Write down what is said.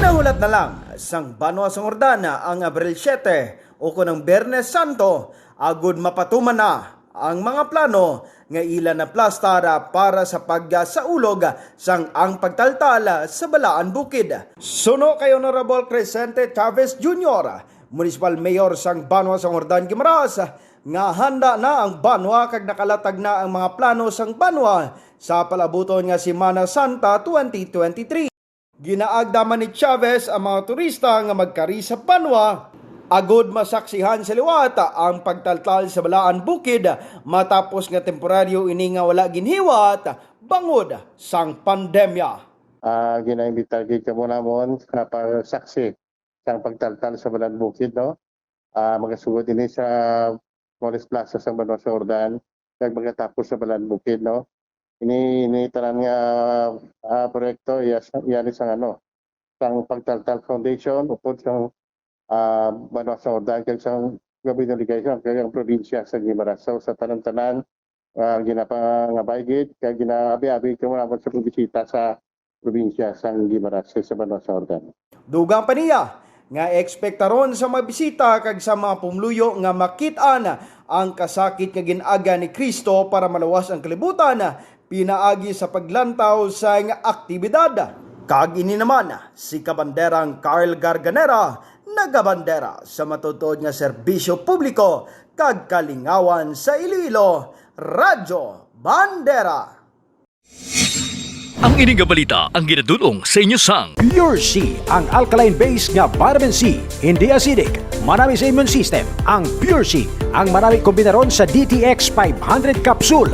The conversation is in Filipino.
Ginangulat na lang sang Banwa Sangordana ang Abril 7 o kunang Biyernes Santo agud mapatuman na ang mga plano nga ilan na plastara para sa pagsaulog sang ang pagtaltala sa Balaan Bukid. Suno kay Honorable Crescente Chavez Jr., Municipal Mayor sang Banwa Sangordan Guimaras, nga handa na ang Banwa kag nakalatag na ang mga plano sang Banwa sa palabuton nga Semana Santa 2023. Ginaagdaman ni Chavez ang mga turista nga magkari sa Banwa agud masaksihan sa liwata ang pagtaltal sa Balaan Bukid matapos nga temporaryo ini nga wala ginhiwat bangod sang pandemya. Ginaimbita gid kamo namon na saksi sa pagtaltal sa Balaan Bukid, no. Magasugod ini sa Morris Plaza sa Banwa Sangordan kag magatapos sa Balaan Bukid, no. Ini tanan nga proyekto yan isang sang pagtaltal foundation upod sang Banwa Sangordan kag sang Gabinong Ligayson kag ang probinsya sa Guimaras. So, sa tanan-tanan ginapangabay gid kag ginaabi-abi kamo namon sa pagbisita sa probinsya sa Guimaras sa Banwa Sangordan. Dugang pa niya nga ekspektaron sa mga bisita kag sa mga pumluyo nga makit-an ang kasakit nga ginaga ni Kristo para malawas ang kalibutan pinaagi sa paglantaw sa nga aktibidad. Kag ini naman si kabanderang Carl Garganera nagabandera sa matutuod nga serbisyo publiko kag kalingawan sa Iloilo, Radyo Bandera. Ang ining nga balita ang ginadulong sa inyo sang Pure C, ang alkaline base nga vitamin C, hindi acidic, marami sa immune system. Ang Pure C, ang marami kombinaron sa DTX 500 capsule